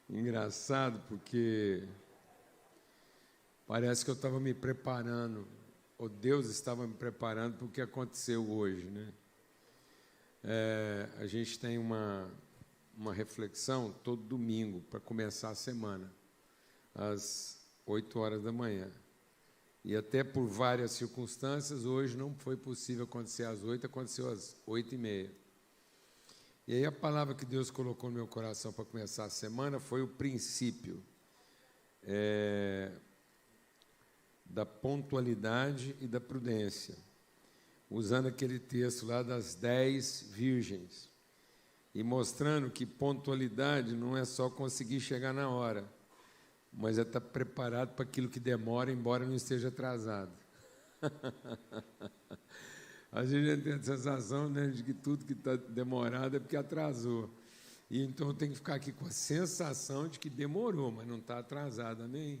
Engraçado, porque parece que eu estava me preparando, ou Deus estava me preparando para o que aconteceu hoje, né? A gente tem uma reflexão todo domingo para começar a semana, às 8 horas da manhã. E até por várias circunstâncias, hoje não foi possível acontecer às 8, aconteceu às 8h30. E aí a palavra que Deus colocou no meu coração para começar a semana foi o princípio da pontualidade e da prudência, usando aquele texto lá das 10 virgens, e mostrando que pontualidade não é só conseguir chegar na hora, mas é estar preparado para aquilo que demora, embora não esteja atrasado. Às vezes a gente tem a sensação, né, de que tudo que está demorado é porque atrasou. E então eu tenho que ficar aqui com a sensação de que demorou, mas não está atrasado, amém?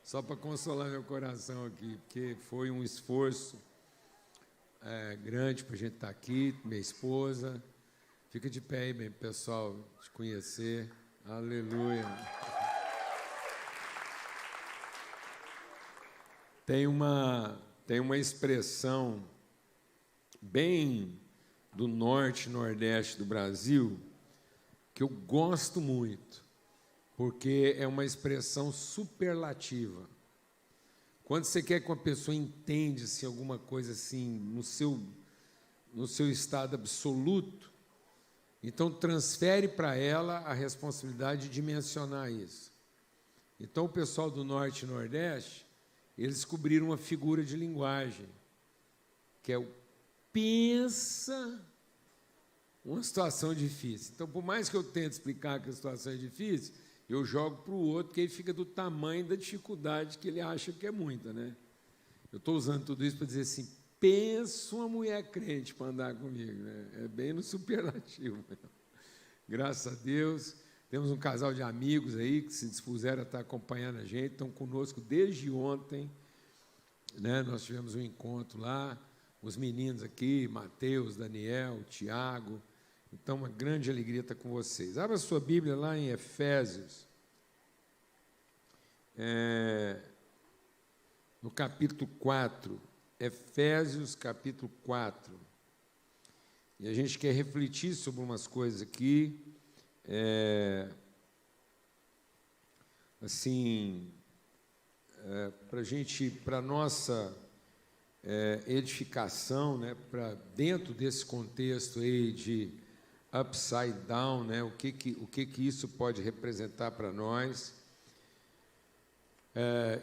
Só para consolar meu coração aqui, porque foi um esforço grande para a gente estar aqui, minha esposa. Fica de pé aí, bem, pessoal, te conhecer. Aleluia. Tem uma expressão bem do norte e nordeste do Brasil que eu gosto muito, porque é uma expressão superlativa. Quando você quer que uma pessoa entenda assim, alguma coisa assim no seu estado absoluto, então transfere para ela a responsabilidade de mencionar isso. Então o pessoal do norte e nordeste, eles descobriram uma figura de linguagem, que é o pensa uma situação difícil. Então, por mais que eu tente explicar que a situação é difícil, eu jogo para o outro, que ele fica do tamanho da dificuldade que ele acha que é muita, né? Eu estou usando tudo isso para dizer assim, pensa uma mulher crente para andar comigo, né? É bem no superlativo. Graças a Deus, temos um casal de amigos aí que se dispuseram a estar acompanhando a gente, estão conosco desde ontem, né? Nós tivemos um encontro lá, os meninos aqui, Mateus, Daniel, Tiago. Então, uma grande alegria estar com vocês. Abra a sua Bíblia lá em Efésios, no capítulo 4. Efésios, capítulo 4. E a gente quer refletir sobre umas coisas aqui, para a nossa edificação, né, para dentro desse contexto aí de upside down, né, o que isso pode representar para nós,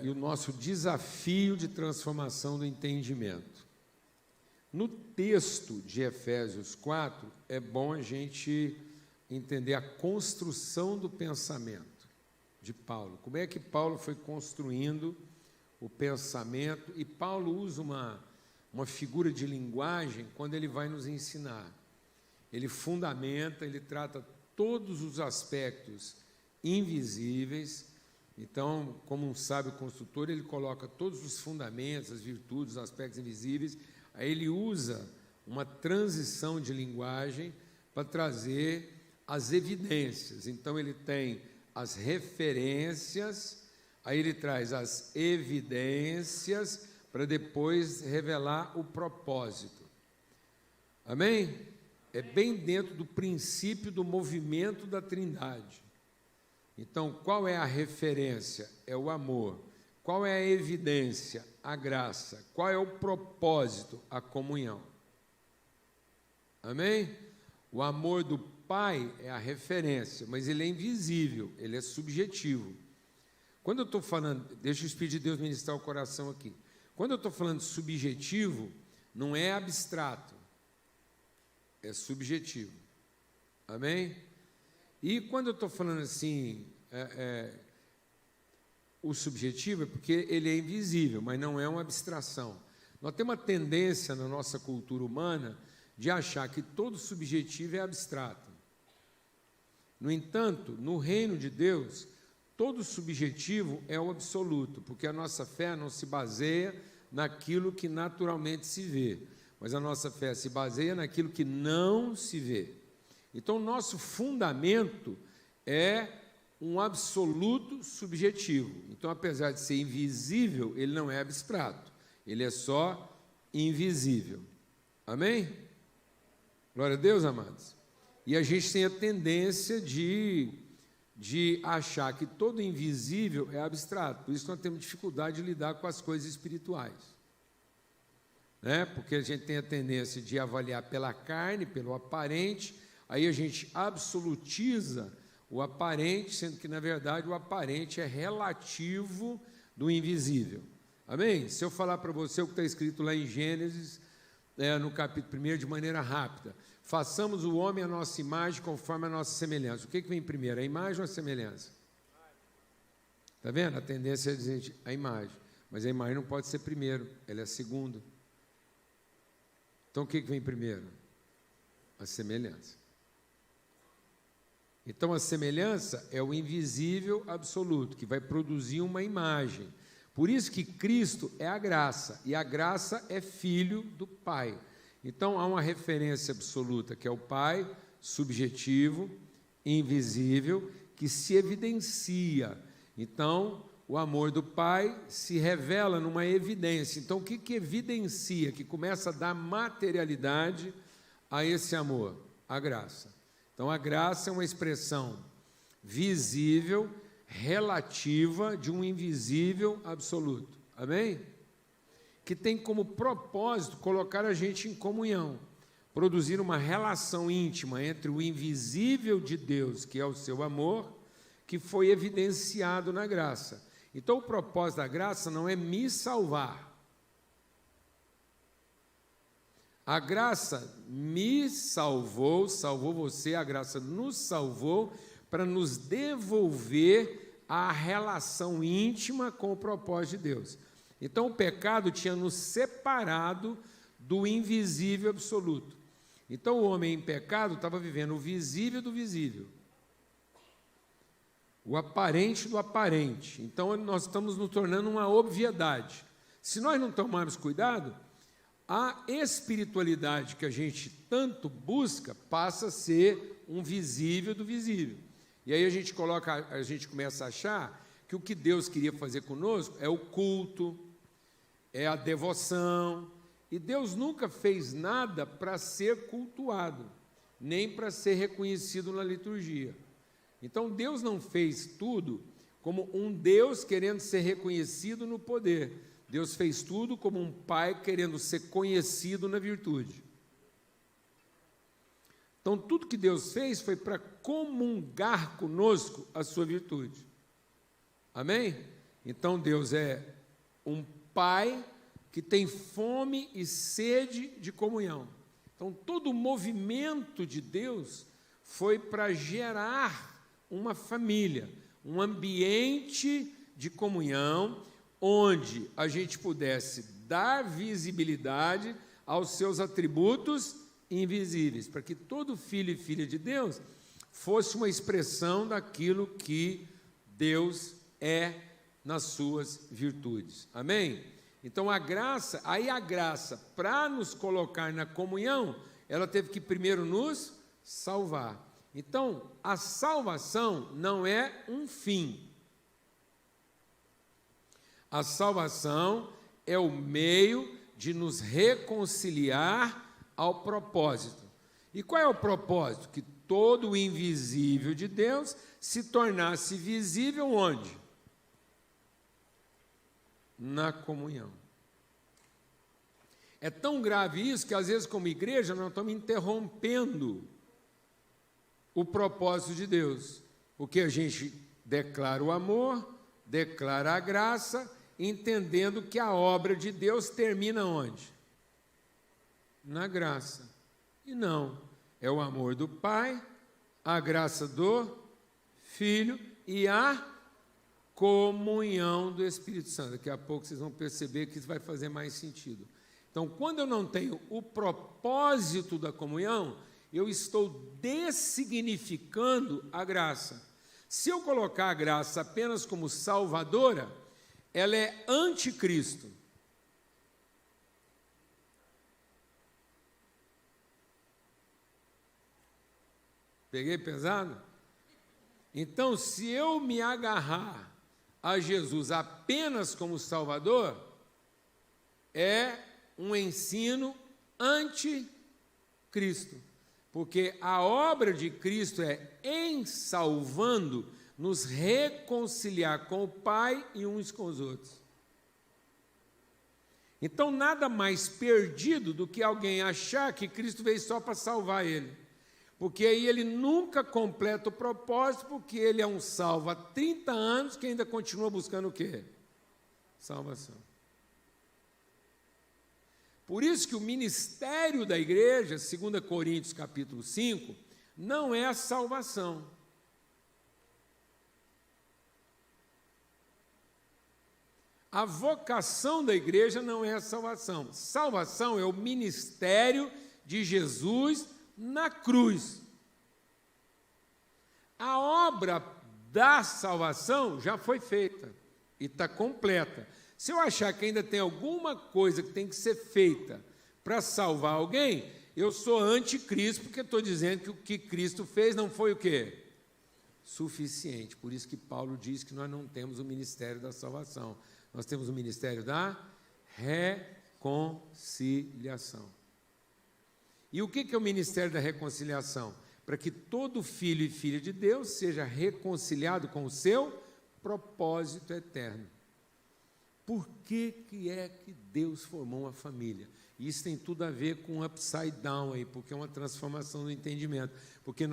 e o nosso desafio de transformação do entendimento. No texto de Efésios 4, é bom a gente entender a construção do pensamento de Paulo. Como é que Paulo foi construindo o pensamento? E Paulo usa uma figura de linguagem quando ele vai nos ensinar. Ele fundamenta, ele trata todos os aspectos invisíveis. Então, como um sábio construtor, ele coloca todos os fundamentos, as virtudes, os aspectos invisíveis. Aí ele usa uma transição de linguagem para trazer as evidências. Então, ele tem as referências, aí ele traz as evidências para depois revelar o propósito. Amém? É bem dentro do princípio do movimento da Trindade. Então, qual é a referência? É o amor. Qual é a evidência? A graça. Qual é o propósito? A comunhão. Amém? O amor do Pai é a referência, mas ele é invisível, ele é subjetivo. Quando eu estou falando, deixa o Espírito de Deus ministrar o coração aqui. Quando eu estou falando subjetivo, não é abstrato, é subjetivo. Amém? E quando eu estou falando assim, o subjetivo é porque ele é invisível, mas não é uma abstração. Nós temos uma tendência na nossa cultura humana de achar que todo subjetivo é abstrato. No entanto, no reino de Deus, todo subjetivo é o absoluto, porque a nossa fé não se baseia naquilo que naturalmente se vê, mas a nossa fé se baseia naquilo que não se vê. Então, o nosso fundamento é um absoluto subjetivo. Então, apesar de ser invisível, ele não é abstrato, ele é só invisível. Amém? Glória a Deus, amados. E a gente tem a tendência de achar que todo invisível é abstrato. Por isso nós temos dificuldade de lidar com as coisas espirituais. Né? Porque a gente tem a tendência de avaliar pela carne, pelo aparente, aí a gente absolutiza o aparente, sendo que, na verdade, o aparente é relativo do invisível. Amém? Se eu falar para você o que está escrito lá em Gênesis, no capítulo 1, de maneira rápida, façamos o homem à nossa imagem, conforme a nossa semelhança. O que vem primeiro, a imagem ou a semelhança? Está vendo? A tendência é dizer a imagem. Mas a imagem não pode ser primeiro, ela é segunda. Então, o que vem primeiro? A semelhança. Então, a semelhança é o invisível absoluto, que vai produzir uma imagem. Por isso que Cristo é a graça, e a graça é filho do Pai. Então, há uma referência absoluta, que é o Pai, subjetivo, invisível, que se evidencia. Então, o amor do Pai se revela numa evidência. Então, o que evidencia, que começa a dar materialidade a esse amor? A graça. Então, a graça é uma expressão visível, relativa, de um invisível absoluto. Amém? Que tem como propósito colocar a gente em comunhão, produzir uma relação íntima entre o invisível de Deus, que é o seu amor, que foi evidenciado na graça. Então, o propósito da graça não é me salvar. A graça me salvou, salvou você, a graça nos salvou para nos devolver a relação íntima com o propósito de Deus. Então, o pecado tinha nos separado do invisível absoluto. Então, o homem em pecado estava vivendo o visível do visível, o aparente do aparente. Então, nós estamos nos tornando uma obviedade. Se nós não tomarmos cuidado, a espiritualidade que a gente tanto busca passa a ser um visível do visível. E aí a gente começa a achar que o que Deus queria fazer conosco é o culto, é a devoção. E Deus nunca fez nada para ser cultuado, nem para ser reconhecido na liturgia. Então Deus não fez tudo como um Deus querendo ser reconhecido no poder. Deus fez tudo como um pai querendo ser conhecido na virtude. Então, tudo que Deus fez foi para comungar conosco a sua virtude. Amém? Então, Deus é um pai que tem fome e sede de comunhão. Então, todo o movimento de Deus foi para gerar uma família, um ambiente de comunhão, onde a gente pudesse dar visibilidade aos seus atributos invisíveis, para que todo filho e filha de Deus fosse uma expressão daquilo que Deus é nas suas virtudes. Amém? Então a graça, para nos colocar na comunhão, ela teve que primeiro nos salvar. Então, a salvação não é um fim. A salvação é o meio de nos reconciliar ao propósito. E qual é o propósito? Que todo o invisível de Deus se tornasse visível onde? Na comunhão. É tão grave isso que às vezes como igreja nós estamos interrompendo o propósito de Deus, porque a gente declara o amor, declara a graça, entendendo que a obra de Deus termina onde? Na graça. E não, é o amor do Pai, a graça do Filho e a comunhão do Espírito Santo. Daqui a pouco vocês vão perceber que isso vai fazer mais sentido. Então, quando eu não tenho o propósito da comunhão, eu estou dessignificando a graça. Se eu colocar a graça apenas como salvadora, ela é anticristo. Peguei pesado? Então, se eu me agarrar a Jesus apenas como Salvador, é um ensino anticristo. Porque a obra de Cristo é, em salvando, nos reconciliar com o Pai e uns com os outros. Então, nada mais perdido do que alguém achar que Cristo veio só para salvar ele. Porque aí ele nunca completa o propósito, porque ele é um salvo há 30 anos que ainda continua buscando o quê? Salvação. Por isso que o ministério da igreja, 2 Coríntios capítulo 5, não é a salvação. A vocação da igreja não é a salvação. Salvação é o ministério de Jesus na cruz. A obra da salvação já foi feita e está completa. Se eu achar que ainda tem alguma coisa que tem que ser feita para salvar alguém, eu sou anticristo, porque estou dizendo que o que Cristo fez não foi o quê? Suficiente. Por isso que Paulo diz que nós não temos o ministério da salvação. Nós temos o ministério da reconciliação. E o que é o ministério da reconciliação? Para que todo filho e filha de Deus seja reconciliado com o seu propósito eterno. Por que é que Deus formou uma família? Isso tem tudo a ver com upside down aí, porque é uma transformação do entendimento. Porque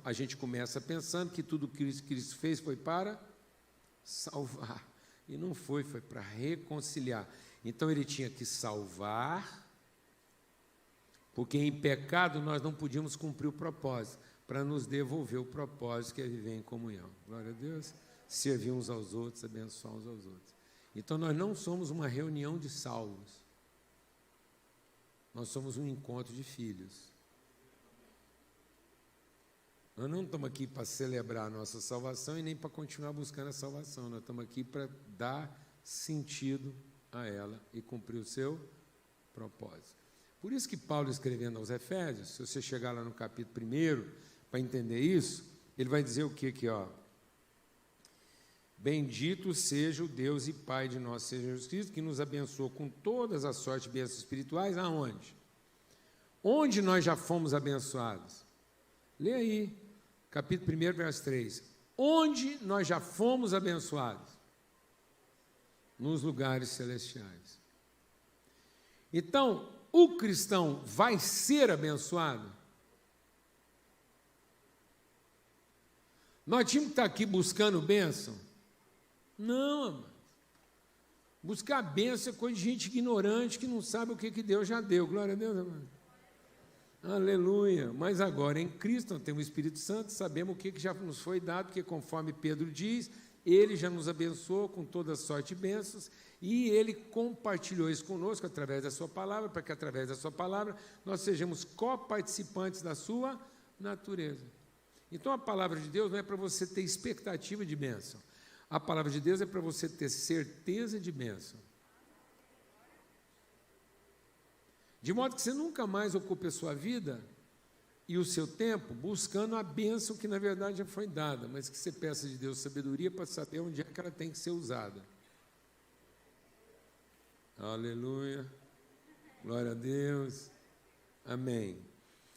a gente começa pensando que tudo que Cristo fez foi para salvar. E não foi para reconciliar. Então ele tinha que salvar, porque em pecado nós não podíamos cumprir o propósito, para nos devolver o propósito que é viver em comunhão. Glória a Deus. Servir uns aos outros, abençoar uns aos outros. Então nós não somos uma reunião de salvos. Nós somos um encontro de filhos. Nós não estamos aqui para celebrar a nossa salvação e nem para continuar buscando a salvação. Nós estamos aqui para dar sentido a ela e cumprir o seu propósito. Por isso que Paulo, escrevendo aos Efésios, se você chegar lá no capítulo 1, para entender isso, ele vai dizer o que aqui, ó? Bendito seja o Deus e Pai de nosso Senhor Jesus Cristo, que nos abençoou com todas as sortes de bênçãos espirituais, aonde? Onde nós já fomos abençoados? Lê aí, capítulo 1, verso 3. Onde nós já fomos abençoados? Nos lugares celestiais. Então, o cristão vai ser abençoado? Nós tínhamos que estar aqui buscando bênção? Não, amado. Buscar bênção é coisa de gente ignorante que não sabe o que Deus já deu. Glória a Deus, amado. Aleluia. Mas agora em Cristo nós temos o Espírito Santo, sabemos o que já nos foi dado, porque conforme Pedro diz, ele já nos abençoou com toda sorte de bênçãos e ele compartilhou isso conosco através da sua palavra, para que através da sua palavra nós sejamos coparticipantes da sua natureza. Então a palavra de Deus não é para você ter expectativa de bênção. A palavra de Deus é para você ter certeza de bênção. De modo que você nunca mais ocupe a sua vida e o seu tempo buscando a bênção que na verdade já foi dada, mas que você peça de Deus sabedoria para saber onde é que ela tem que ser usada. Aleluia. Glória a Deus. Amém.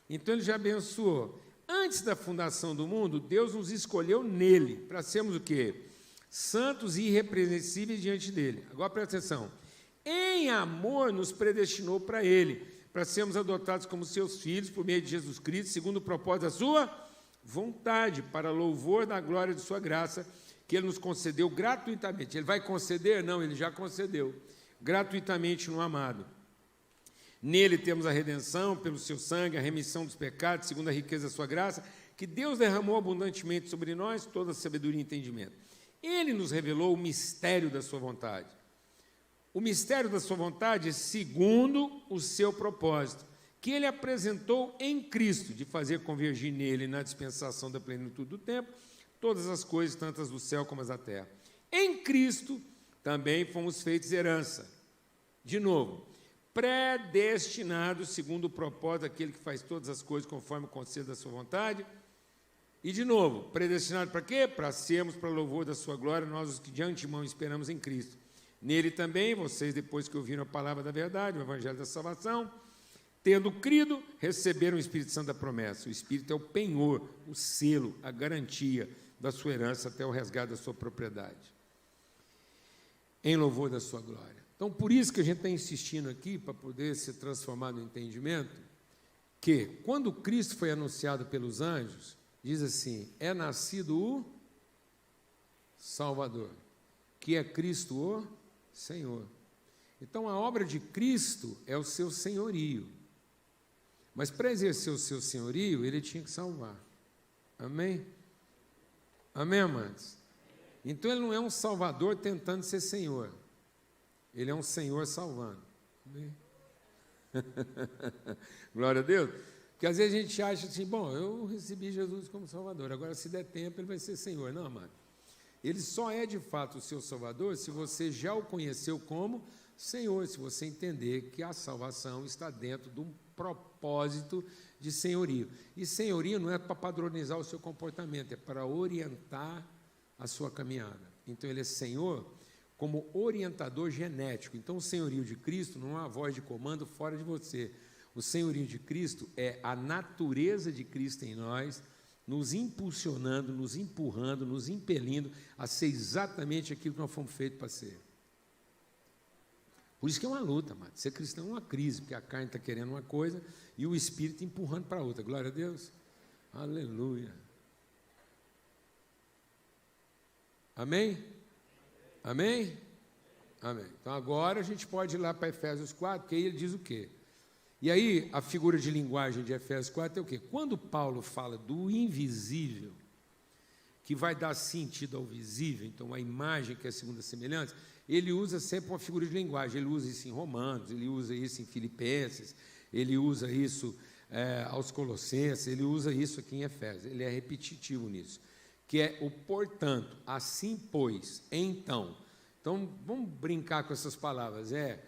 Então ele já abençoou. Antes da fundação do mundo, Deus nos escolheu nele, para sermos o quê? Santos e irrepreensíveis diante dele. Agora presta atenção. Em amor nos predestinou para ele, para sermos adotados como seus filhos por meio de Jesus Cristo, segundo o propósito da sua vontade, para louvor da glória de sua graça, que ele nos concedeu gratuitamente. Ele vai conceder? Não, ele já concedeu. Gratuitamente no amado. Nele temos a redenção, pelo seu sangue, a remissão dos pecados, segundo a riqueza da sua graça, que Deus derramou abundantemente sobre nós, toda sabedoria e entendimento. Ele nos revelou o mistério da sua vontade. O mistério da sua vontade, segundo o seu propósito, que ele apresentou em Cristo, de fazer convergir nele, na dispensação da plenitude do tempo, todas as coisas, tanto as do céu como as da terra. Em Cristo também fomos feitos herança. De novo, predestinados segundo o propósito daquele que faz todas as coisas conforme o conselho da sua vontade, E de novo, predestinado para quê? Para sermos para louvor da sua glória, nós os que de antemão esperamos em Cristo. Nele também, vocês, depois que ouviram a palavra da verdade, o evangelho da salvação, tendo crido, receberam o Espírito Santo da promessa. O Espírito é o penhor, o selo, a garantia da sua herança até o resgate da sua propriedade. Em louvor da sua glória. Então, por isso que a gente está insistindo aqui, para poder se transformar no entendimento, que quando Cristo foi anunciado pelos anjos, diz assim, é nascido o Salvador, que é Cristo o Senhor. Então, a obra de Cristo é o seu senhorio. Mas para exercer o seu senhorio, ele tinha que salvar. Amém? Amém, amados? Então, ele não é um salvador tentando ser senhor. Ele é um senhor salvando. Amém? Glória a Deus. Porque às vezes a gente acha assim, bom, eu recebi Jesus como salvador, agora se der tempo ele vai ser senhor. Não, amado. Ele só é de fato o seu salvador se você já o conheceu como senhor, se você entender que a salvação está dentro de um propósito de senhorio. E senhorio não é para padronizar o seu comportamento, é para orientar a sua caminhada. Então ele é senhor como orientador genético. Então o senhorio de Cristo não é uma voz de comando fora de você. O senhorio de Cristo é a natureza de Cristo em nós, nos impulsionando, nos empurrando, nos impelindo a ser exatamente aquilo que nós fomos feitos para ser. Por isso que é uma luta, mano. Ser cristão é uma crise, porque a carne está querendo uma coisa e o Espírito empurrando para outra. Glória a Deus. Aleluia. Amém? Amém? Amém. Então agora a gente pode ir lá para Efésios 4, porque aí ele diz o quê? E aí a figura de linguagem de Efésios 4 é o quê? Quando Paulo fala do invisível, que vai dar sentido ao visível, então a imagem que é segundo a semelhança, ele usa sempre uma figura de linguagem. Ele usa isso em Romanos, ele usa isso em Filipenses, ele usa isso aos Colossenses, ele usa isso aqui em Efésios. Ele é repetitivo nisso, que é o portanto, assim pois, então. Então, vamos brincar com essas palavras. É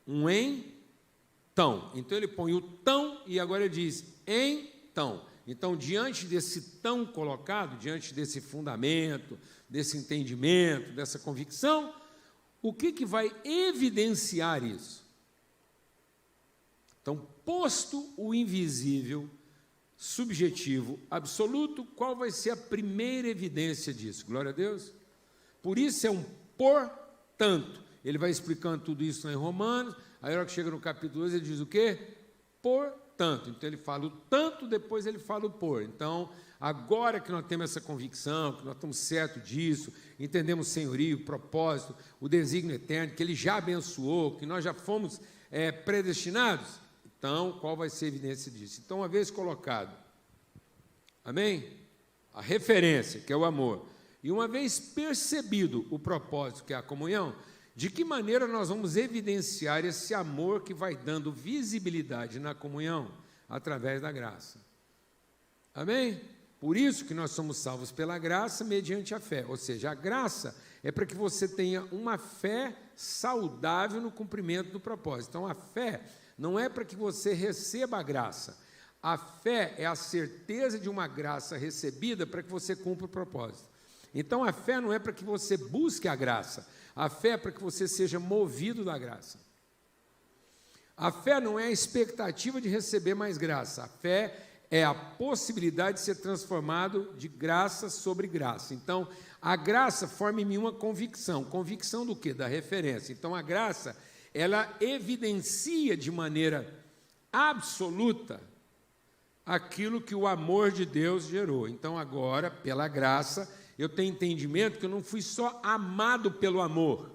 um então. Então, ele põe o tão e agora ele diz então. Então, diante desse tão colocado, diante desse fundamento, desse entendimento, dessa convicção, o que vai evidenciar isso? Então, posto o invisível, subjetivo, absoluto, qual vai ser a primeira evidência disso? Glória a Deus. Por isso é um portanto. Ele vai explicando tudo isso em Romanos, aí a hora que chega no capítulo 2, ele diz o quê? Portanto. Então ele fala o tanto, depois ele fala o por. Então, agora que nós temos essa convicção, que nós estamos certos disso, entendemos o senhorio, o propósito, o desígnio eterno, que ele já abençoou, que nós já fomos predestinados, então, qual vai ser a evidência disso? Então, uma vez colocado, amém? A referência, que é o amor, e uma vez percebido o propósito, que é a comunhão, de que maneira nós vamos evidenciar esse amor que vai dando visibilidade na comunhão? Através da graça. Amém? Por isso que nós somos salvos pela graça mediante a fé. Ou seja, a graça é para que você tenha uma fé saudável no cumprimento do propósito. Então, a fé não é para que você receba a graça. A fé é a certeza de uma graça recebida para que você cumpra o propósito. Então, a fé não é para que você busque a graça. A fé é para que você seja movido da graça. A fé não é a expectativa de receber mais graça. A fé é a possibilidade de ser transformado de graça sobre graça. Então, a graça forma em mim uma convicção. Convicção do quê? Da referência. Então, a graça, ela evidencia de maneira absoluta aquilo que o amor de Deus gerou. Então, agora, pela graça, eu tenho entendimento que eu não fui só amado pelo amor,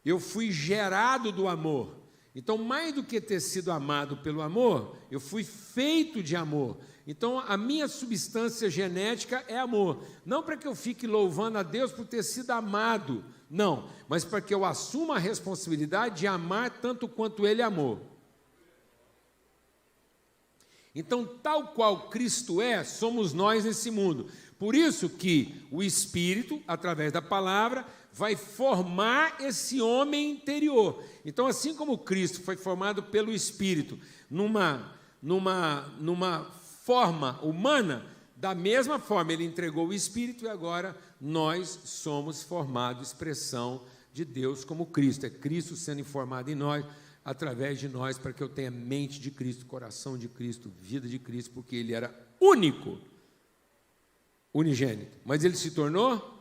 eu fui gerado do amor. Então, mais do que ter sido amado pelo amor, eu fui feito de amor. Então, a minha substância genética é amor. Não para que eu fique louvando a Deus por ter sido amado, não, mas para que eu assuma a responsabilidade de amar tanto quanto Ele amou. Então, tal qual Cristo é, somos nós nesse mundo. Por isso que o Espírito, através da palavra, vai formar esse homem interior. Então, assim como Cristo foi formado pelo Espírito numa forma humana, Da mesma forma, ele entregou o Espírito e agora nós somos formados, expressão de Deus como Cristo. É Cristo sendo informado em nós, através de nós, para que eu tenha mente de Cristo, coração de Cristo, vida de Cristo, porque ele era único, unigênito. Mas ele se tornou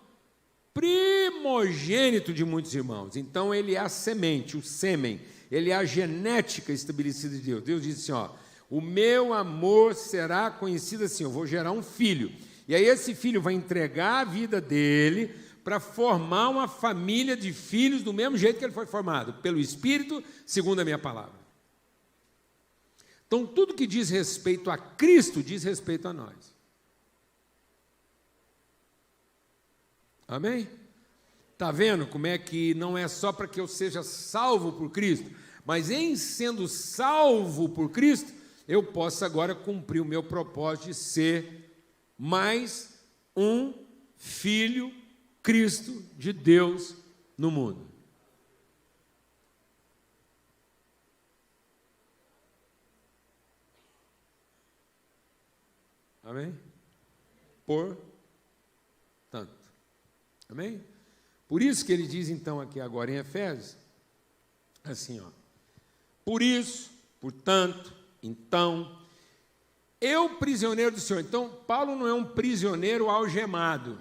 primogênito de muitos irmãos. Então ele é a semente, o sêmen, ele é a genética estabelecida de Deus. Deus disse assim, ó, o meu amor será conhecido assim, eu vou gerar um filho. E aí esse filho vai entregar a vida dele para formar uma família de filhos do mesmo jeito que ele foi formado, pelo Espírito, segundo a minha palavra. Então, tudo que diz respeito a Cristo, diz respeito a nós. Amém? Está vendo como é que não é só para que eu seja salvo por Cristo, mas em sendo salvo por Cristo, eu posso agora cumprir o meu propósito de ser mais um filho Cristo de Deus no mundo. Amém? Portanto. Amém? Por isso que ele diz então aqui agora em Efésios, assim, ó. Por isso, portanto, então, eu prisioneiro do Senhor. Então, Paulo não é um prisioneiro algemado.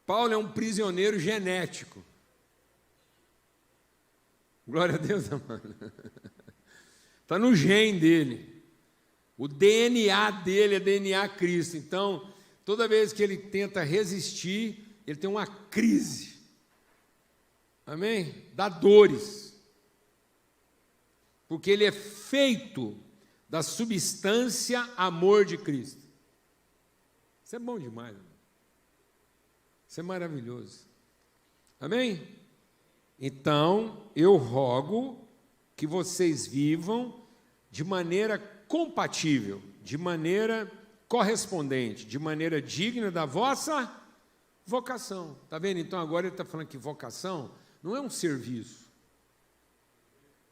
Paulo é um prisioneiro genético. Glória a Deus, amado. Está no gene dele. O DNA dele é DNA Cristo. Então, toda vez que ele tenta resistir, ele tem uma crise. Amém? Dá dores. Porque ele é feito da substância amor de Cristo. Isso é bom demais, irmão. Isso é maravilhoso. Amém? Então, eu rogo que vocês vivam de maneira compatível, de maneira correspondente, de maneira digna da vossa vocação. Está vendo? Então, agora ele está falando que vocação não é um serviço.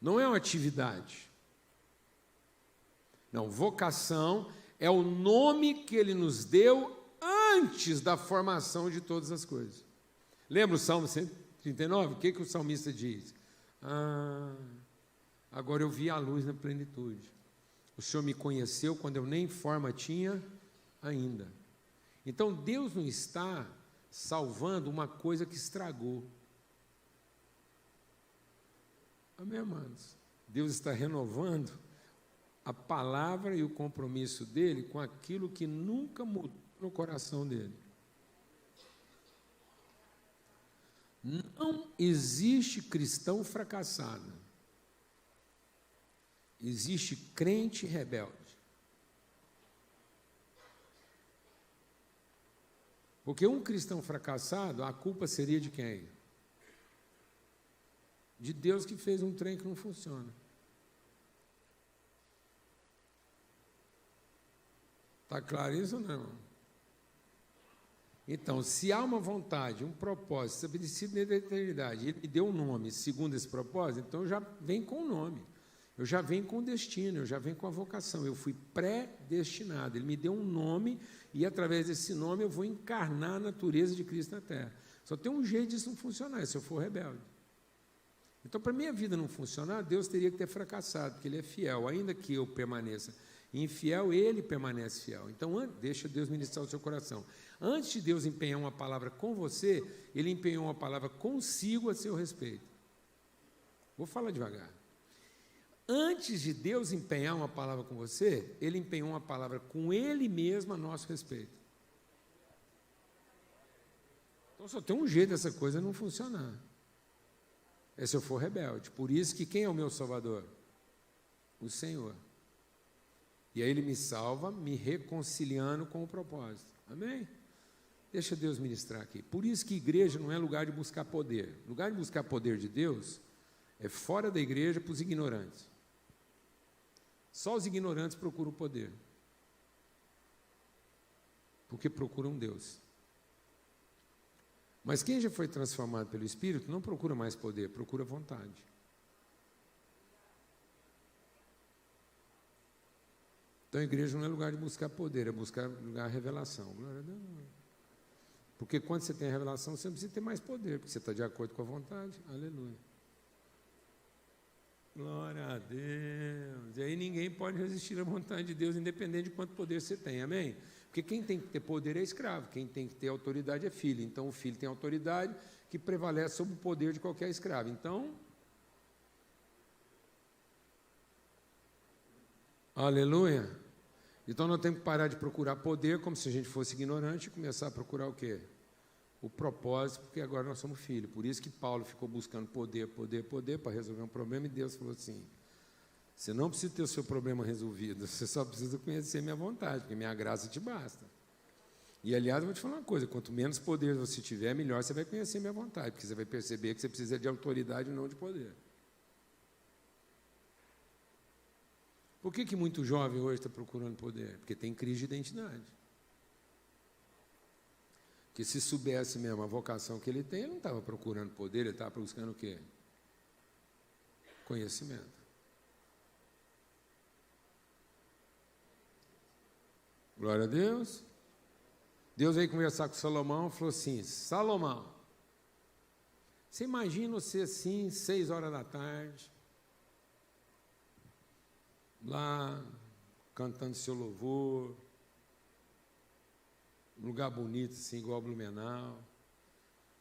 Não é uma atividade. Não, vocação é o nome que ele nos deu antes da formação de todas as coisas. Lembra o Salmo 139? O que o salmista diz? Agora eu vi a luz na plenitude. O Senhor me conheceu quando eu nem forma tinha ainda. Então Deus não está salvando uma coisa que estragou. Amém, amados? Deus está renovando a palavra e o compromisso dele com aquilo que nunca mudou no coração dele. Não existe cristão fracassado. Existe crente rebelde. Porque um cristão fracassado, a culpa seria de quem? De Deus que fez um trem que não funciona. Está claro isso ou não, irmão? Então, se há uma vontade, um propósito estabelecido dentro da eternidade, ele me deu um nome segundo esse propósito, então eu já venho com o nome, eu já venho com o destino, eu já venho com a vocação, eu fui predestinado, ele me deu um nome e através desse nome eu vou encarnar a natureza de Cristo na terra. Só tem um jeito disso não funcionar, se eu for rebelde. Então, para a minha vida não funcionar, Deus teria que ter fracassado, porque Ele é fiel, ainda que eu permaneça infiel, Ele permanece fiel. Então, deixa Deus ministrar o seu coração. Antes de Deus empenhar uma palavra com você, Ele empenhou uma palavra consigo a seu respeito. Vou falar devagar. Antes de Deus empenhar uma palavra com você, Ele empenhou uma palavra com Ele mesmo a nosso respeito. Então, só tem um jeito dessa coisa não funcionar. É se eu for rebelde. Por isso que quem é o meu Salvador? O Senhor. E aí Ele me salva, me reconciliando com o propósito. Amém? Deixa Deus ministrar aqui. Por isso que igreja não é lugar de buscar poder. Lugar de buscar poder de Deus é fora da igreja para os ignorantes. Só os ignorantes procuram poder. Porque procuram Deus. Mas quem já foi transformado pelo Espírito não procura mais poder, procura vontade. Então, a igreja não é lugar de buscar poder, é buscar lugar de revelação. Glória a Deus. Porque quando você tem a revelação, você não precisa ter mais poder, porque você está de acordo com a vontade. Aleluia. Glória a Deus. E aí ninguém pode resistir à vontade de Deus, independente de quanto poder você tem. Amém? Porque quem tem que ter poder é escravo, quem tem que ter autoridade é filho. Então, o filho tem autoridade que prevalece sobre o poder de qualquer escravo. Então, aleluia. Então, nós temos que parar de procurar poder como se a gente fosse ignorante e começar a procurar o quê? O propósito, porque agora nós somos filhos. Por isso que Paulo ficou buscando poder para resolver um problema, e Deus falou assim: você não precisa ter o seu problema resolvido, você só precisa conhecer minha vontade, porque minha graça te basta. E, aliás, eu vou te falar uma coisa, quanto menos poder você tiver, melhor você vai conhecer minha vontade, porque você vai perceber que você precisa de autoridade e não de poder. Por que muito jovem hoje está procurando poder? Porque tem crise de identidade. Porque se soubesse mesmo a vocação que ele tem, ele não estava procurando poder, ele estava buscando o quê? Conhecimento. Glória a Deus. Deus veio conversar com Salomão e falou assim: Salomão, você imagina você assim, 6 horas da tarde, lá, cantando seu louvor, um lugar bonito, assim, igual Blumenau.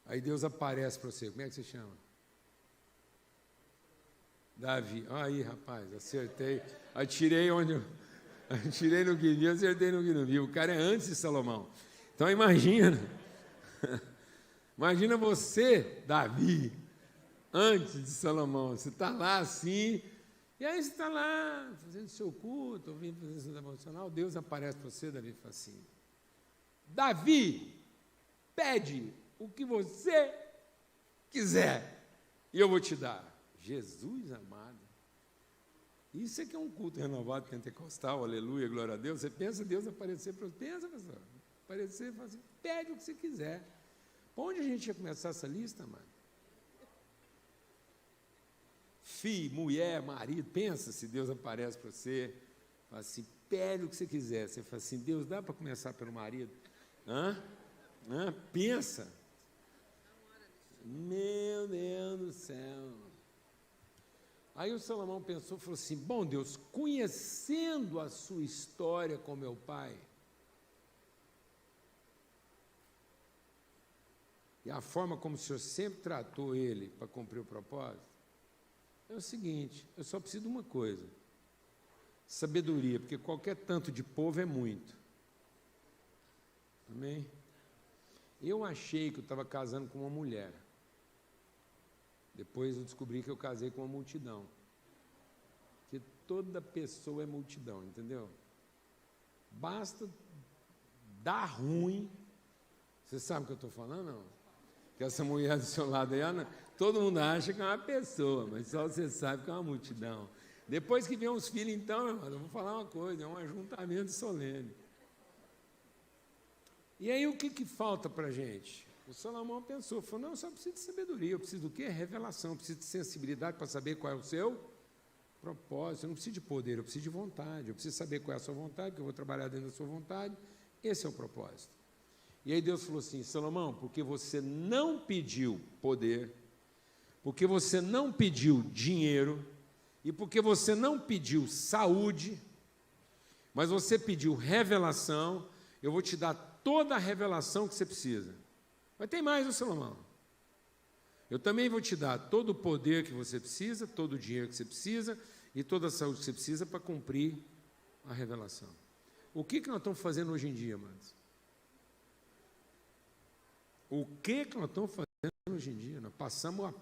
Aí Deus aparece para você. Como é que você chama? Davi. Aí, rapaz, acertei. Atirei no que vi, acertei no que não vi. O cara é antes de Salomão. Então, imagina. Imagina você, Davi, antes de Salomão. Você está lá assim, e aí você está lá, fazendo seu culto, ouvindo, fazendo seu devocional. Deus aparece para você, Davi, e fala assim: Davi, pede o que você quiser e eu vou te dar. Jesus amado, isso é que é um culto renovado pentecostal, aleluia, glória a Deus. Você pensa Deus aparecer para você, pensa, pessoal, aparecer e falar assim: pede o que você quiser. Para onde a gente ia começar essa lista, mano? Filho, mulher, marido, pensa se Deus aparece para você, fala assim: pede o que você quiser. Você fala assim: Deus, dá para começar pelo marido? Pensa. Meu Deus do céu. Aí o Salomão pensou e falou assim: bom Deus, conhecendo a sua história com meu pai, e a forma como o Senhor sempre tratou ele para cumprir o propósito, é o seguinte: eu só preciso de uma coisa, sabedoria, porque qualquer tanto de povo é muito. Amém? Eu achei que eu estava casando com uma mulher. Depois eu descobri que eu casei com uma multidão. Que toda pessoa é multidão, entendeu? Basta dar ruim. Você sabe o que eu estou falando, não? Que essa mulher do seu lado aí, todo mundo acha que é uma pessoa, mas só você sabe que é uma multidão. Depois que vem os filhos, então, meu irmão, eu vou falar uma coisa: é um ajuntamento solene. E aí o que falta para a gente? O Salomão pensou, falou: não, eu só preciso de sabedoria. Eu preciso do quê? Revelação. Eu preciso de sensibilidade para saber qual é o seu propósito. Eu não preciso de poder, eu preciso de vontade. Eu preciso saber qual é a sua vontade, porque eu vou trabalhar dentro da sua vontade. Esse é o propósito. E aí Deus falou assim: Salomão, porque você não pediu poder, porque você não pediu dinheiro, e porque você não pediu saúde, mas você pediu revelação, eu vou te dar toda a revelação que você precisa. Mas tem mais, Salomão. Eu também vou te dar todo o poder que você precisa, todo o dinheiro que você precisa e toda a saúde que você precisa para cumprir a revelação. O que nós estamos fazendo hoje em dia, amados? O que nós estamos fazendo hoje em dia? Nós passamos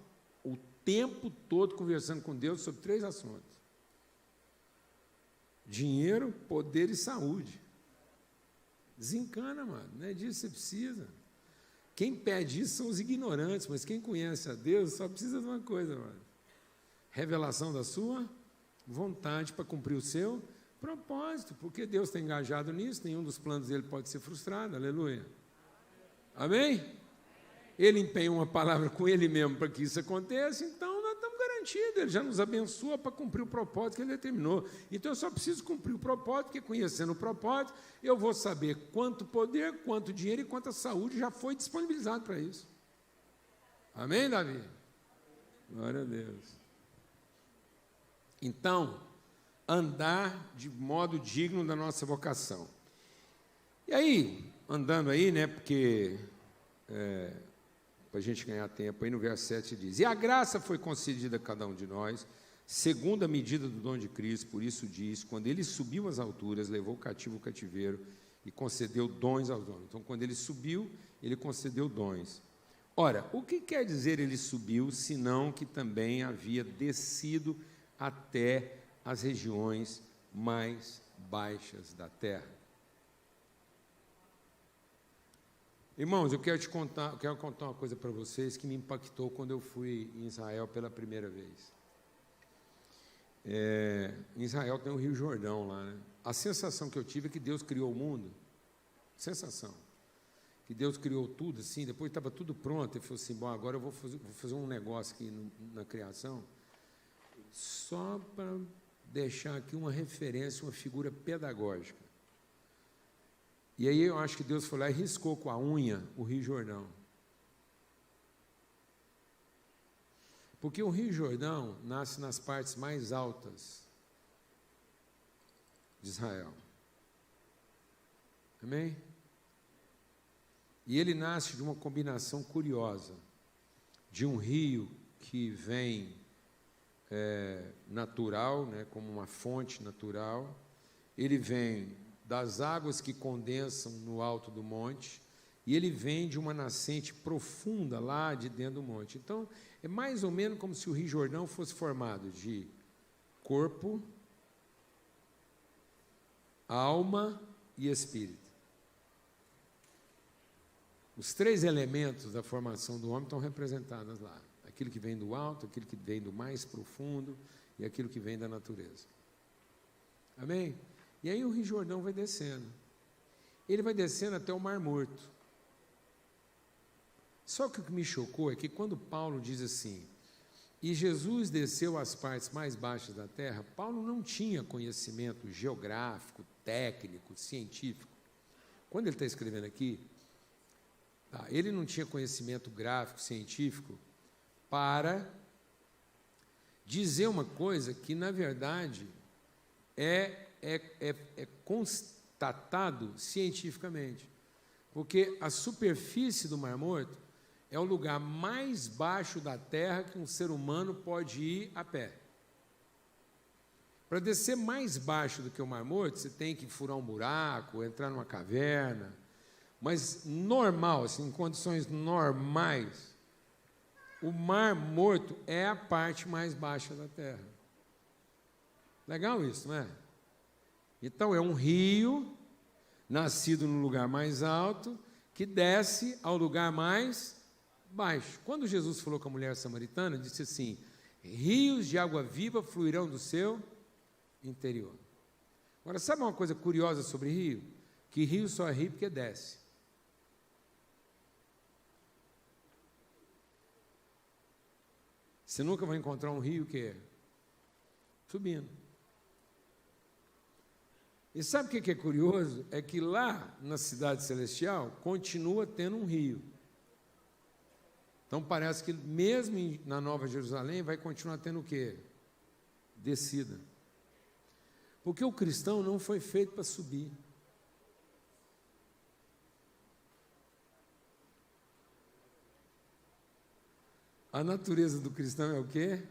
o tempo todo conversando com Deus sobre 3 assuntos: dinheiro, poder e saúde. Desencana, mano, não é disso que você precisa. Quem pede isso são os ignorantes, mas quem conhece a Deus só precisa de uma coisa, mano: revelação da sua vontade para cumprir o seu propósito, porque Deus está engajado nisso, nenhum dos planos dele pode ser frustrado, aleluia. Amém? Ele empenha uma palavra com ele mesmo para que isso aconteça, então nós estamos garantidos. garantido, Ele já nos abençoa para cumprir o propósito que Ele determinou. Então eu só preciso cumprir o propósito, porque conhecendo o propósito, eu vou saber quanto poder, quanto dinheiro e quanta saúde já foi disponibilizado para isso. Amém, Davi? Glória a Deus. Então, andar de modo digno da nossa vocação. E aí, andando aí, né, porque para a gente ganhar tempo, aí no verso 7 diz: e a graça foi concedida a cada um de nós, segundo a medida do dom de Cristo, por isso diz, quando ele subiu às alturas, levou cativo o cativeiro e concedeu dons aos homens. Então, quando ele subiu, ele concedeu dons. Ora, o que quer dizer ele subiu, senão que também havia descido até as regiões mais baixas da terra? Irmãos, eu quero contar uma coisa para vocês que me impactou quando eu fui em Israel pela primeira vez. Em Israel tem o Rio Jordão lá, né? A sensação que eu tive é que Deus criou o mundo. Sensação. Que Deus criou tudo assim, depois estava tudo pronto. Ele falou assim: bom, agora eu vou fazer um negócio aqui na criação, só para deixar aqui uma referência, uma figura pedagógica. E aí eu acho que Deus foi lá e riscou com a unha o Rio Jordão. Porque o Rio Jordão nasce nas partes mais altas de Israel. Amém? E ele nasce de uma combinação curiosa, de um rio que vem natural, né, como uma fonte natural, ele vem das águas que condensam no alto do monte, e ele vem de uma nascente profunda lá de dentro do monte. Então, é mais ou menos como se o Rio Jordão fosse formado de corpo, alma e espírito. Os três elementos da formação do homem estão representados lá. Aquilo que vem do alto, aquilo que vem do mais profundo e aquilo que vem da natureza. Amém? E aí o Rio Jordão vai descendo. Ele vai descendo até o Mar Morto. Só que o que me chocou é que quando Paulo diz assim, e Jesus desceu às partes mais baixas da terra, Paulo não tinha conhecimento geográfico, técnico, científico. Quando ele está escrevendo aqui, ele não tinha conhecimento gráfico, científico, para dizer uma coisa que, na verdade, é constatado cientificamente. Porque a superfície do Mar Morto é o lugar mais baixo da terra que um ser humano pode ir a pé. Para descer mais baixo do que o Mar Morto, você tem que furar um buraco, entrar numa caverna. Mas normal, assim, em condições normais, o Mar Morto é a parte mais baixa da terra. Legal isso, não é? Então, é um rio nascido no lugar mais alto, que desce ao lugar mais baixo. Quando Jesus falou com a mulher samaritana, disse assim: rios de água viva fluirão do seu interior. Agora, sabe uma coisa curiosa sobre rio? Que rio só é rio porque desce. Você nunca vai encontrar um rio que é subindo. E sabe o que é curioso? É que lá na cidade celestial continua tendo um rio. Então parece que mesmo na Nova Jerusalém vai continuar tendo o quê? Descida. Porque o cristão não foi feito para subir. A natureza do cristão é o quê?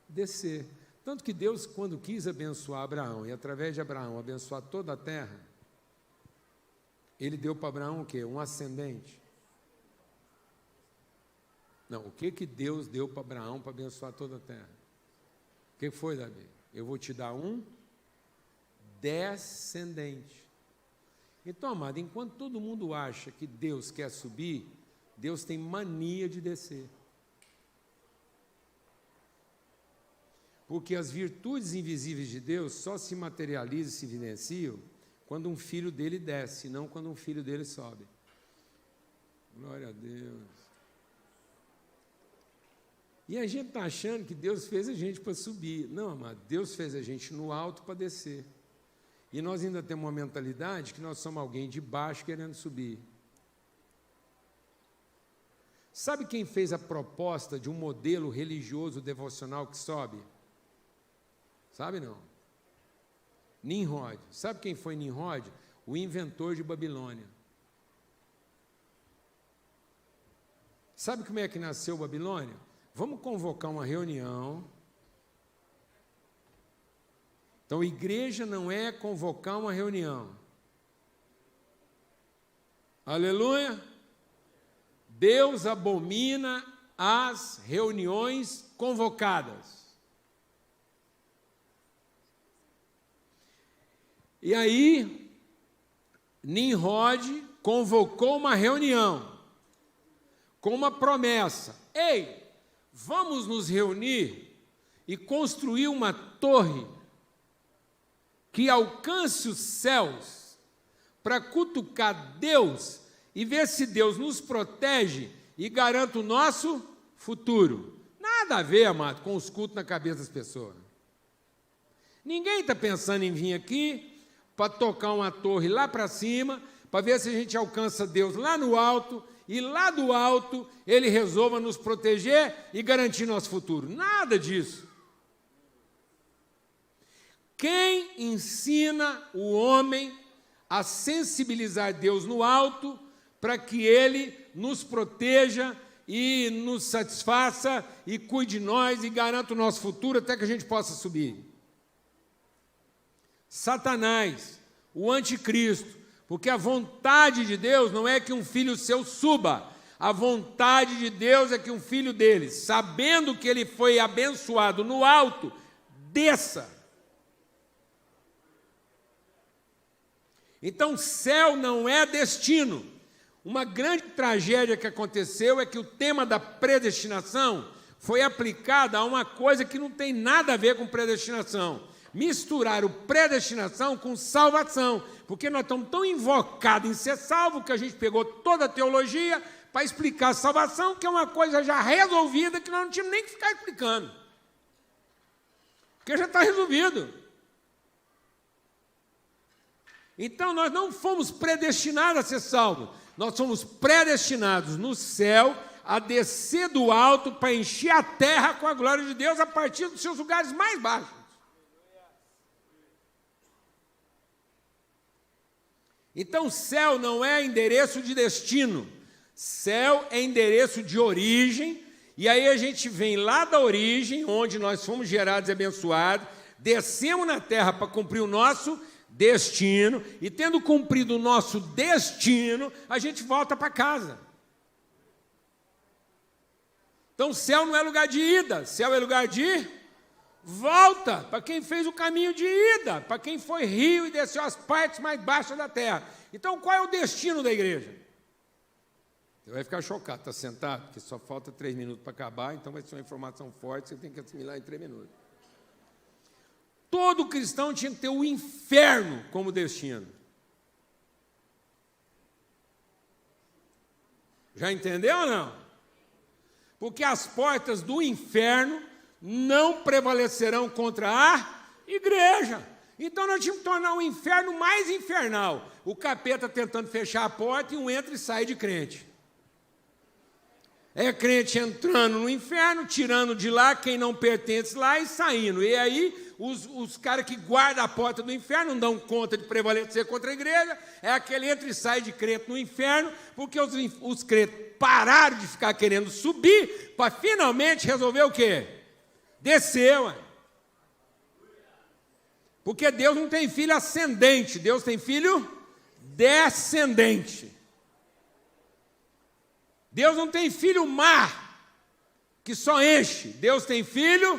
Descer. Tanto que Deus, quando quis abençoar Abraão, e através de Abraão abençoar toda a terra, Ele deu para Abraão o quê? Um ascendente. Não, o que Deus deu para Abraão para abençoar toda a terra? O que foi, Davi? Eu vou te dar um descendente. Então, amado, enquanto todo mundo acha que Deus quer subir, Deus tem mania de descer. Porque as virtudes invisíveis de Deus só se materializam e se evidenciam quando um filho dele desce, não quando um filho dele sobe. Glória a Deus. E a gente está achando que Deus fez a gente para subir. Não, amado, Deus fez a gente no alto para descer. E nós ainda temos uma mentalidade que nós somos alguém de baixo querendo subir. Sabe quem fez a proposta de um modelo religioso devocional que sobe? Sabe não? Nimrod. Sabe quem foi Nimrod? O inventor de Babilônia. Sabe como é que nasceu Babilônia? Vamos convocar uma reunião. Então, igreja não é convocar uma reunião. Aleluia! Deus abomina as reuniões convocadas. E aí, Nimrod convocou uma reunião com uma promessa. Ei, vamos nos reunir e construir uma torre que alcance os céus para cutucar Deus e ver se Deus nos protege e garante o nosso futuro. Nada a ver, amado, com os cultos na cabeça das pessoas. Ninguém está pensando em vir aqui para tocar uma torre lá para cima, para ver se a gente alcança Deus lá no alto, e lá do alto Ele resolva nos proteger e garantir nosso futuro. Nada disso. Quem ensina o homem a sensibilizar Deus no alto para que Ele nos proteja e nos satisfaça e cuide de nós e garanta o nosso futuro até que a gente possa subir? Satanás, o anticristo, porque a vontade de Deus não é que um filho seu suba, a vontade de Deus é que um filho dele, sabendo que ele foi abençoado no alto, desça. Então, céu não é destino. Uma grande tragédia que aconteceu é que o tema da predestinação foi aplicado a uma coisa que não tem nada a ver com predestinação. Misturaram predestinação com salvação, porque nós estamos tão invocados em ser salvo que a gente pegou toda a teologia para explicar a salvação, que é uma coisa já resolvida, que nós não tínhamos nem que ficar explicando, porque já está resolvido. Então nós não fomos predestinados a ser salvos, nós somos predestinados no céu a descer do alto para encher a terra com a glória de Deus a partir dos seus lugares mais baixos. Então, céu não é endereço de destino, céu é endereço de origem, e aí a gente vem lá da origem, onde nós fomos gerados e abençoados, descemos na terra para cumprir o nosso destino, e tendo cumprido o nosso destino, a gente volta para casa. Então, céu não é lugar de ida, céu é lugar de volta, para quem fez o caminho de ida, para quem foi rio e desceu as partes mais baixas da terra. Então, qual é o destino da igreja? Você vai ficar chocado, está sentado? Porque só falta 3 minutos para acabar, então vai ser uma informação forte, você tem que assimilar em 3 minutos. Todo cristão tinha que ter o inferno como destino. Já entendeu ou não? Porque as portas do inferno não prevalecerão contra a igreja. Então nós tínhamos que tornar o inferno mais infernal. O capeta tentando fechar a porta e um entra e sai de crente. É crente entrando no inferno, tirando de lá quem não pertence lá e saindo. E aí os caras que guardam a porta do inferno não dão conta de prevalecer contra a igreja. É aquele entra e sai de crente no inferno, porque os crentes pararam de ficar querendo subir para finalmente resolver o quê? Desceu. Porque Deus não tem filho ascendente, Deus tem filho descendente. Deus não tem filho mar, que só enche. Deus tem filho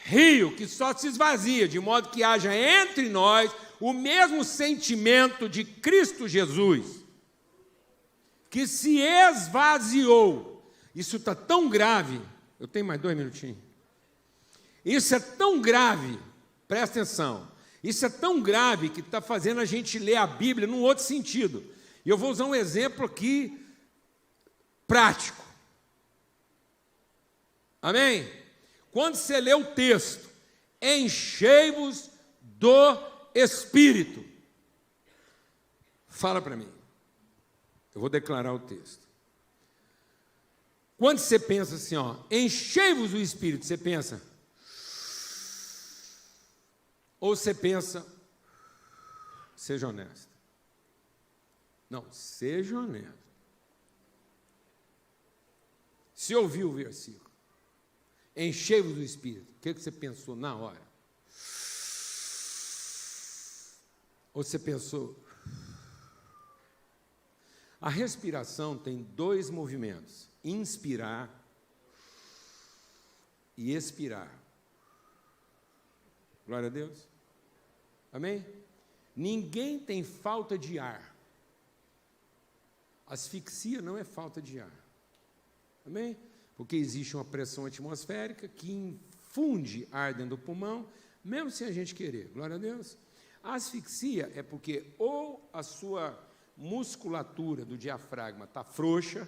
rio, que só se esvazia, de modo que haja entre nós o mesmo sentimento de Cristo Jesus, que se esvaziou. Isso está tão grave. Eu tenho mais 2 minutinhos. Isso é tão grave, presta atenção, isso é tão grave que está fazendo a gente ler a Bíblia num outro sentido. E eu vou usar um exemplo aqui prático. Amém? Quando você lê o texto, enchei-vos do Espírito. Fala para mim. Eu vou declarar o texto. Quando você pensa assim, ó, enchei-vos do Espírito, você pensa? Ou você pensa, seja honesto. Não, seja honesto. Se ouviu o versículo, enchei-vos do Espírito, o que você pensou na hora? Ou você pensou? A respiração tem dois movimentos, inspirar e expirar. Glória a Deus. Amém? Ninguém tem falta de ar. Asfixia não é falta de ar. Amém? Porque existe uma pressão atmosférica que infunde ar dentro do pulmão, mesmo sem a gente querer. Glória a Deus. A asfixia é porque ou a sua musculatura do diafragma está frouxa,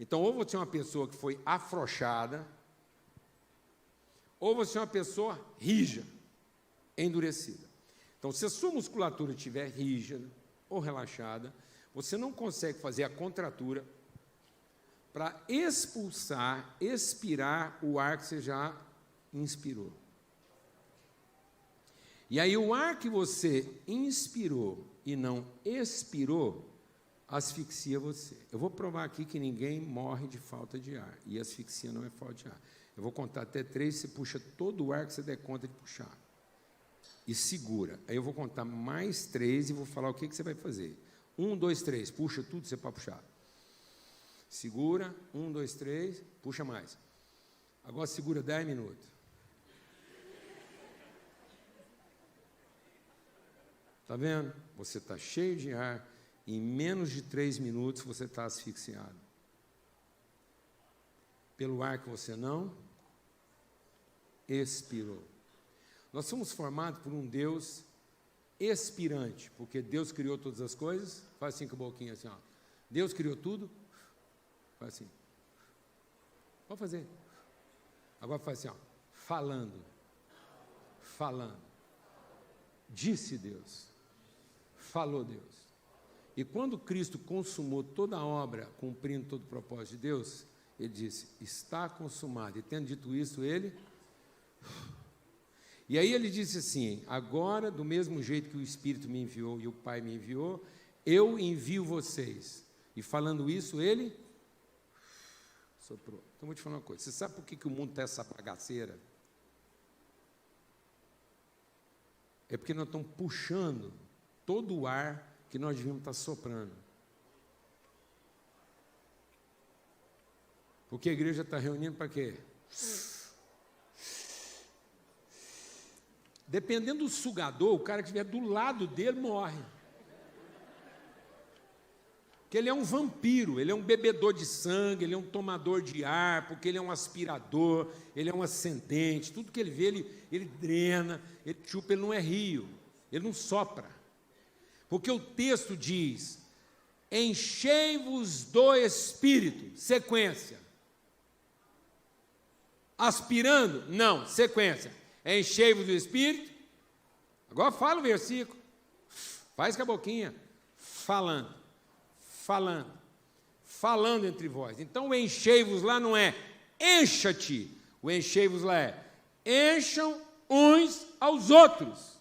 então ou você é uma pessoa que foi afrouxada, ou você é uma pessoa rija, endurecida. Então, se a sua musculatura estiver rígida ou relaxada, você não consegue fazer a contratura para expulsar, expirar o ar que você já inspirou. E aí o ar que você inspirou e não expirou, asfixia você. Eu vou provar aqui que ninguém morre de falta de ar, e asfixia não é falta de ar. Eu vou contar até 3, você puxa todo o ar que você der conta de puxar. E segura. Aí eu vou contar mais 3 e vou falar o que você vai fazer. 1, 2, 3, puxa tudo, você pode puxar. Segura, 1, 2, 3, puxa mais. Agora segura 10 minutos. Está vendo? Você está cheio de ar, em menos de 3 minutos você está asfixiado. Pelo ar que você não expirou. Nós somos formados por um Deus expirante, porque Deus criou todas as coisas. Faz assim com a boquinha assim, ó. Deus criou tudo. Faz assim. Pode fazer. Agora faz assim, ó. Falando. Falando. Disse Deus. Falou Deus. E quando Cristo consumou toda a obra, cumprindo todo o propósito de Deus, ele disse, está consumado. E tendo dito isso, ele... E aí ele disse assim, agora, do mesmo jeito que o Espírito me enviou e o Pai me enviou, eu envio vocês. E falando isso, ele soprou. Então, vou te falar uma coisa. Você sabe por que o mundo está essa bagaceira? É porque nós estamos puxando todo o ar que nós devíamos estar soprando. Porque a igreja está reunindo para quê? Dependendo do sugador, o cara que estiver do lado dele morre. Porque ele é um vampiro, ele é um bebedor de sangue, ele é um tomador de ar, porque ele é um aspirador, ele é um ascendente, tudo que ele vê, ele drena, ele chupa, ele não é rio, ele não sopra. Porque o texto diz, enchei-vos do Espírito, sequência. Aspirando? Não, sequência. Enchei-vos do Espírito. Agora fala o versículo. Faz com a boquinha. Falando. Falando. Falando entre vós. Então o enchei-vos lá não é encha-te. O enchei-vos lá é encham uns aos outros.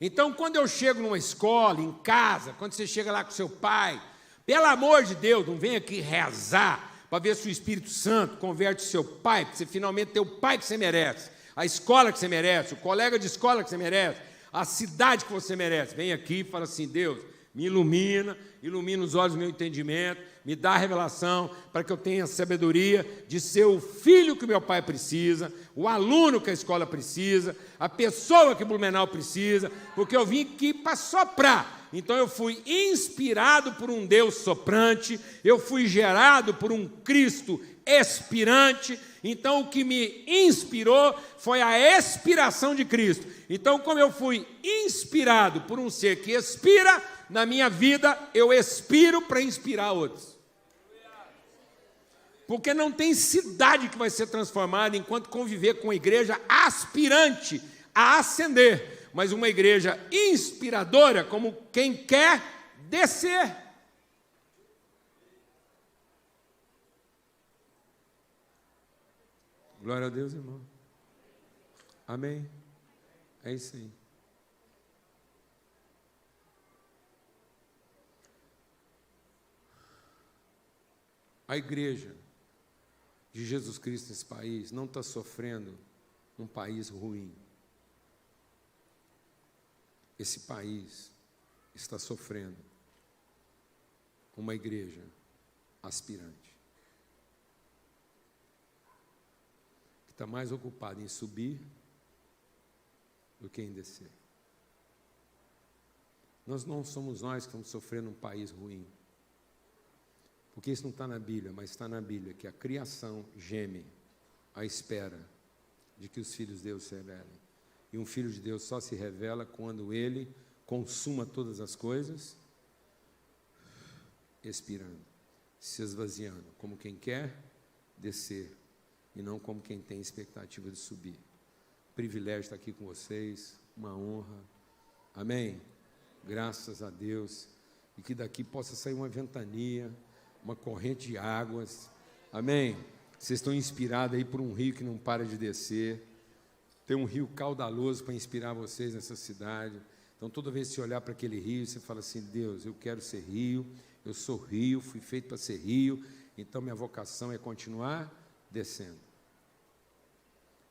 Então quando eu chego numa escola, em casa, quando você chega lá com seu pai, pelo amor de Deus, não vem aqui rezar para ver se o Espírito Santo converte seu pai, para você finalmente ter o pai que você merece, a escola que você merece, o colega de escola que você merece, a cidade que você merece. Vem aqui e fala assim, Deus, me ilumina os olhos do meu entendimento, me dá a revelação para que eu tenha a sabedoria de ser o filho que meu pai precisa, o aluno que a escola precisa, a pessoa que o Blumenau precisa, porque eu vim aqui para soprar. Então eu fui inspirado por um Deus soprante, eu fui gerado por um Cristo expirante, então o que me inspirou foi a expiração de Cristo. Então, como eu fui inspirado por um ser que expira, na minha vida eu expiro para inspirar outros. Porque não tem cidade que vai ser transformada enquanto conviver com uma igreja aspirante a ascender, mas uma igreja inspiradora, como quem quer descer. Glória a Deus, irmão. Amém. É isso aí. A igreja de Jesus Cristo nesse país não está sofrendo um país ruim. Esse país está sofrendo uma igreja aspirante, que está mais ocupada em subir do que em descer. Nós não somos nós que estamos sofrendo um país ruim, porque isso não está na Bíblia, mas está na Bíblia que a criação geme à espera de que os filhos de Deus se revelem. E um filho de Deus só se revela quando ele consuma todas as coisas, expirando, se esvaziando, como quem quer descer, e não como quem tem expectativa de subir. Privilégio estar aqui com vocês, uma honra. Amém? Graças a Deus. E que daqui possa sair uma ventania, uma corrente de águas. Amém? Vocês estão inspirados aí por um rio que não para de descer. Tem um rio caudaloso para inspirar vocês nessa cidade. Então, toda vez que você olhar para aquele rio, você fala assim: Deus, eu quero ser rio, eu sou rio, fui feito para ser rio, então minha vocação é continuar descendo.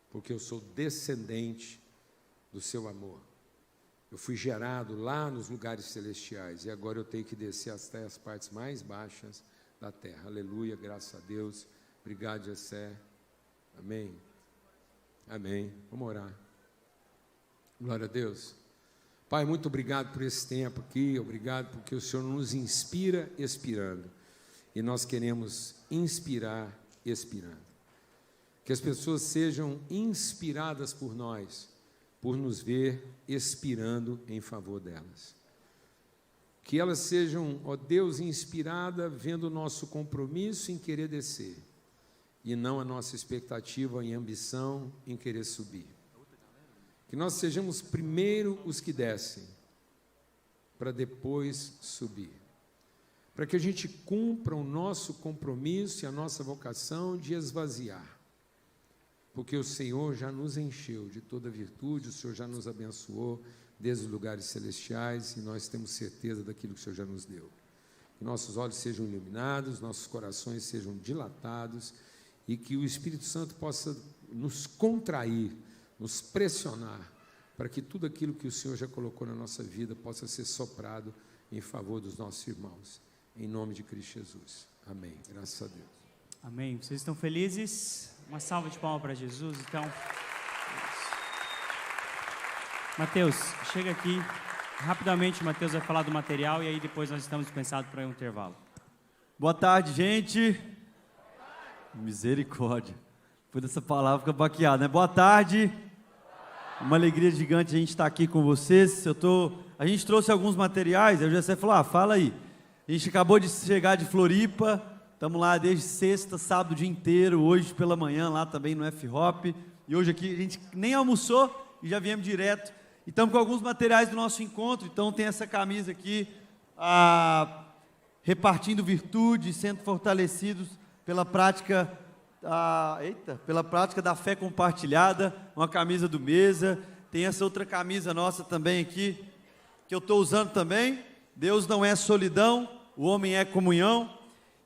Porque eu sou descendente do seu amor. Eu fui gerado lá nos lugares celestiais e agora eu tenho que descer até as partes mais baixas da terra. Aleluia, graças a Deus. Obrigado, Jessé. Amém. Amém. Vamos orar. Glória a Deus. Pai, muito obrigado por esse tempo aqui. Obrigado porque o Senhor nos inspira expirando. E nós queremos inspirar expirando. Que as pessoas sejam inspiradas por nós, por nos ver expirando em favor delas. Que elas sejam, ó Deus, inspiradas vendo o nosso compromisso em querer descer, e não a nossa expectativa e ambição em querer subir. Que nós sejamos primeiro os que descem, para depois subir. Para que a gente cumpra o nosso compromisso e a nossa vocação de esvaziar. Porque o Senhor já nos encheu de toda virtude, o Senhor já nos abençoou desde os lugares celestiais e nós temos certeza daquilo que o Senhor já nos deu. Que nossos olhos sejam iluminados, nossos corações sejam dilatados e que o Espírito Santo possa nos contrair, nos pressionar, para que tudo aquilo que o Senhor já colocou na nossa vida possa ser soprado em favor dos nossos irmãos. Em nome de Cristo Jesus. Amém. Graças a Deus. Amém. Vocês estão felizes? Uma salva de palmas para Jesus, então. Mateus, chega aqui. Rapidamente, o Mateus vai falar do material e aí depois nós estamos dispensados para um intervalo. Boa tarde, gente. Misericórdia. Depois dessa palavra fica baqueado, né? Boa tarde. Uma alegria gigante a gente estar aqui com vocês. A gente trouxe alguns materiais, aí o Jessé falou, fala aí. A gente acabou de chegar de Floripa, estamos lá desde sexta, sábado o dia inteiro, hoje pela manhã lá também no F-Hop, e hoje aqui a gente nem almoçou e já viemos direto. E estamos com alguns materiais do nosso encontro, então tem essa camisa aqui, repartindo virtude, sendo fortalecidos pela prática, pela prática da fé compartilhada, uma camisa do Mesa, tem essa outra camisa nossa também aqui, que eu estou usando também, Deus não é solidão, o homem é comunhão,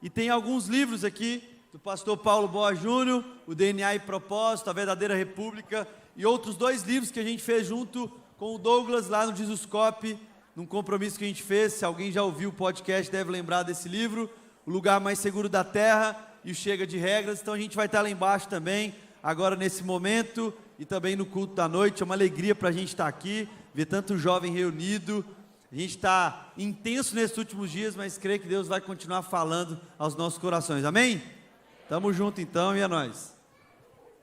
e tem alguns livros aqui, do pastor Paulo Boa Júnior, o DNA e Propósito, a Verdadeira República, e outros 2 livros que a gente fez junto com o Douglas lá no Jesuscope, num compromisso que a gente fez. Se alguém já ouviu o podcast deve lembrar desse livro, O Lugar Mais Seguro da Terra e o Chega de Regras. Então a gente vai estar lá embaixo também, agora nesse momento, e também no culto da noite. É uma alegria para a gente estar aqui, ver tanto jovem reunido. A gente está intenso nesses últimos dias, mas creio que Deus vai continuar falando aos nossos corações. Amém? Tamo junto então, e é nóis.